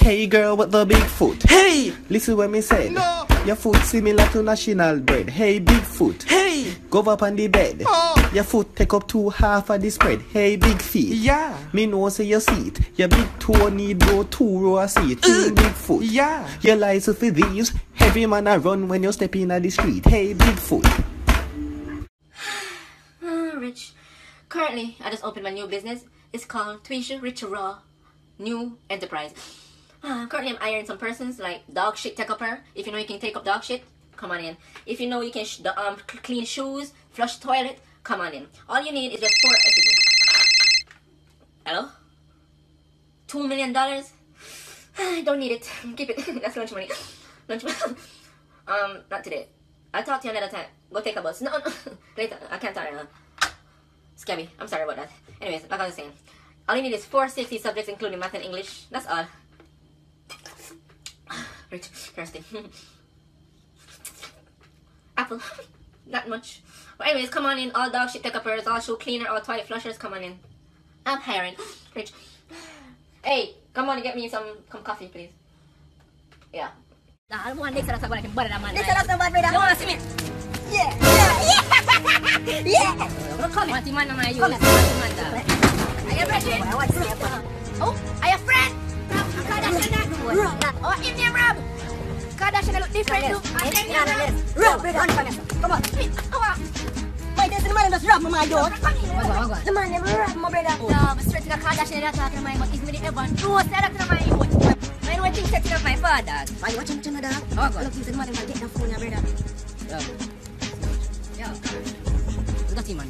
Hey girl with the big foot. Hey! Listen what me said. No! Your foot similar to national bread. Hey big foot. Hey! Go up on the bed. Oh! Your foot take up 2/2 of the spread. Hey big feet. Yeah! Me know say your seat. Your big toe need go 2 row of seat. Big foot. Yeah! Your license for these. Heavy man a run when you step in the street. Hey big foot. Rich. Currently, I just opened my new business. It's called Twani Rich Raw New Enterprise. Currently, I'm ironing some persons like dog shit take upper. If you know you can take up dog shit, come on in. If you know you can clean shoes, flush toilet, come on in. All you need is just 4. Hello? $2 million? I don't need it. Keep it. That's lunch money. Lunch money. Not today. I'll talk to you another time. Go take a bus. No. Later. I can't talk right now. Scabby. I'm sorry about that. Anyways, like I was saying, all you need is 4 safety subjects, including math and English. That's all. Rich, thirsty. Apple. Not much. But anyways, come on in. All dog shit take uppers, all shoe cleaner, all toilet flushers, come on in. I'm hiring. Rich. Hey, come on and get me some coffee, please. Yeah. I don't want next to us I can butter that man. Next to us no bad, brother. You wanna see me? Yeah. Come on, man, are you? Are you ready? Oh, are you friend? Kardashian. Oh, Indian Rob. Kardashian look different. Rob, brother. Come on. Why does the man just rob my door? The man never rob my brother. No, I'm straight to the Kardashian that talking to my but it's me ever. No, say that to my youth. I know things setting up my father. Why you watching my dog? Oh, God. Look, he's the man who take the phone, brother. Yo. Look at him, man.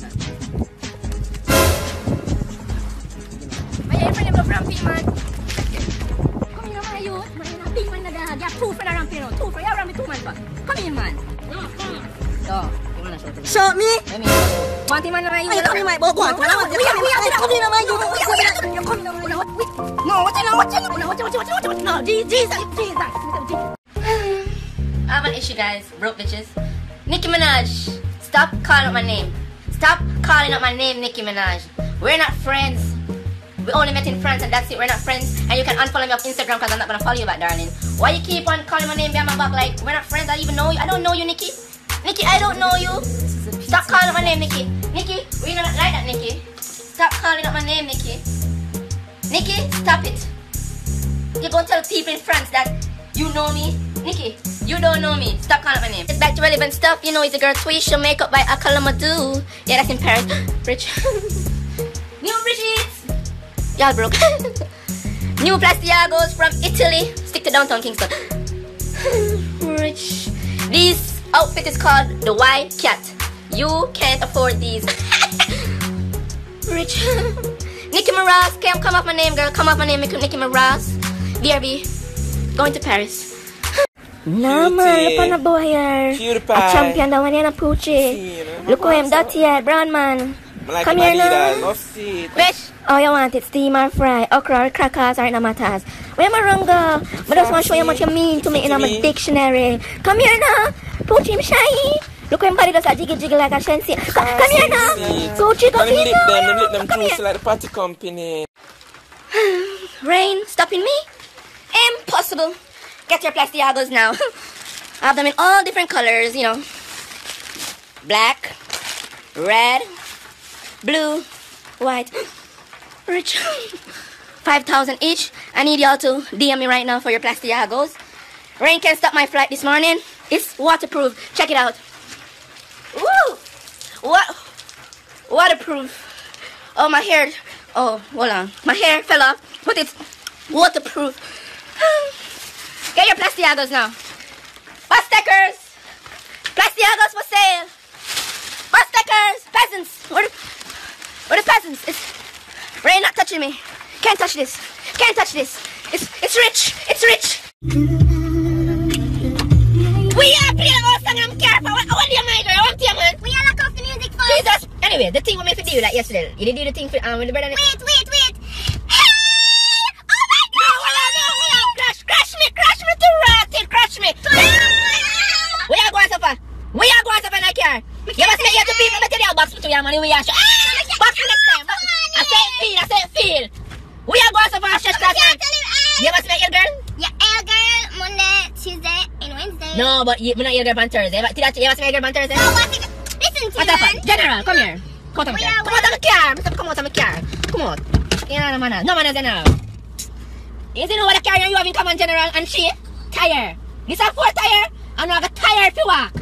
My friend never from me, man. Come here, my youth. Man, you're a big man, dog. You have 2 friends around me, 2 friends. You around me 2 man, but come here, man. Yo, you wanna show me? Show me? Let me show you. Want him, man, my youth? Come here, my boy. Come here, my youth. No, watch it. No, Jesus. I have an issue, guys. Broke bitches. Nicki Minaj, stop calling out my name. Stop calling out my name, Nicki Minaj. We're not friends. We only met in France and that's it. We're not friends. And you can unfollow me off Instagram because I'm not going to follow you back, darling. Why you keep on calling my name behind my back like we're not friends? I don't even know you. I don't know you, Nicki. Nicki, I don't know you. Stop calling out my name, Nicki. Nicki, we're not like that, Nicki. Stop calling out my name, Nicki. Nicki, stop it. You're going to tell people in France that you know me. Nicki, you don't know me. Stop calling my name. It's back to relevant stuff. You know it's a girl Twani makeup by Akalamadou. Yeah, that's in Paris. Rich. New Brigitte. Y'all broke. New Plastiagos from Italy. Stick to downtown Kingston. Rich. This outfit is called the White Cat. You can't afford these. Rich. Nicki Minaj. Come off my name, girl. Come off my name, Nicki Minaj. BRB. Going to Paris. No man, look on the boy here. A champion that one in a poochie. Look how him dirty here, brown man. Come here now. Bitch, oh you want it steam or fry? Okra or crackers or it no matters. Where am I wrong girl? But I just want to show you how much you mean to me in my dictionary. Come here now. Poochie him shy. Look how him body does a jiggle like a shensi. Come here now. Poochie go here now. Come here. Like the party company. Rain stopping me? Impossible. Get your Plastiagos now. I have them in all different colors, you know. Black, red, blue, white. Rich. 5,000 each. I need y'all to DM me right now for your Plastiagos. Rain can't stop my flight this morning. It's waterproof. Check it out. Woo! What? Waterproof. Oh, my hair. Oh, hold on. My hair fell off, but it's waterproof. Get your Plastiagos now. Bus stickers. Plastiagos for sale. Bus stickers. Peasants. Where the peasants? It's Rain not touching me. Can't touch this. Can't touch this. It's rich. It's rich. We are playing a song and I'm careful. I want you, my girl. I want you, man. We are lock off the music first. Jesus. Anyway, the thing we made for you like yesterday. You did do the thing for with the brother. Wait. Crash me. We are going so far. We are going so far in the car. You must make you to people material box to your money. We are box next time. I say feel. We are going so far. You must make ill girl? Yeah, ill girl, Monday, Tuesday, and Wednesday. No, but you're not ill girl on Thursday. You ever see ill girl on Thursday? No, listen to What the fuck? General, come here. Come out of my car. Come out of my car. Come out of my car. Come out. You know, no manners. No manners, General. You see what the car you have in common, General, and she? Tire. This is 4 tire, and I have a tire to walk.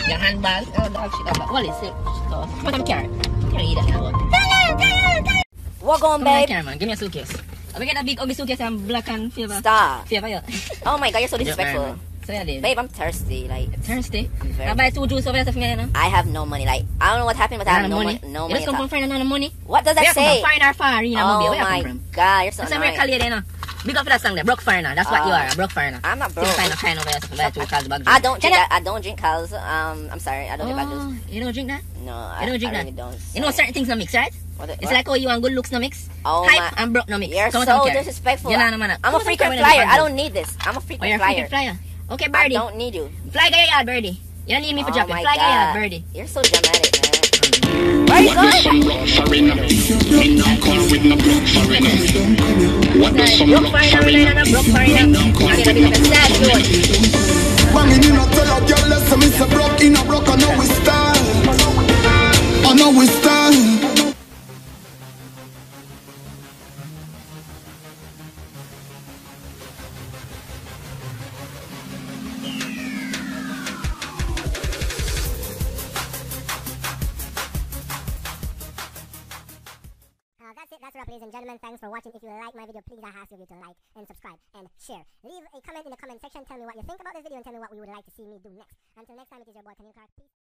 Your handbag. Oh, dog shit. What is it? Come out of my car. You don't eat that kind of one. What going, babe? Come on, give me a suitcase. We get a big ugly suitcase and black and fever. Stop. Fever, yeah. Oh my god, you're so disrespectful. So yeah, babe, I'm thirsty. Like thirsty. I buy 2 juice over there for me, you know. I have no money. Like I don't know what happened, but I have no money. No money. You just come from foreign and no money. What does that say? Foreign or foreign? Oh my god, you're so annoying. That's a you know. Big up for that song there, broke foreigner. That's what you are, a broke foreigner. I'm not broke. Kind over there, I don't drink that. I don't drink cows. I'm sorry, I don't drink bag juice. You don't drink that? No, I don't drink that. Really don't. You know certain things no mix, right? It's like you and good looks no mix. Hype and broke no mix. You're so disrespectful. I'm a frequent flyer. I don't need this. I'm a frequent flyer. Okay, Birdie. I don't need you. Fly guy yard, Birdie. You don't need me for dropping. Fly guy yard, Birdie. You're so dramatic, man. Where you going? What does some broke foreigner? Broke foreigner. Banging in a tell a girl, let's say Mr. Broke in a broke. I know we stand. I know we stand. That's it, ladies and gentlemen. Thanks for watching. If you like my video, please I ask you to like and subscribe and share. Leave a comment in the comment section. Tell me what you think about this video and tell me what you would like to see me do next. Until next time, it is your boy Kanil Clark. Peace.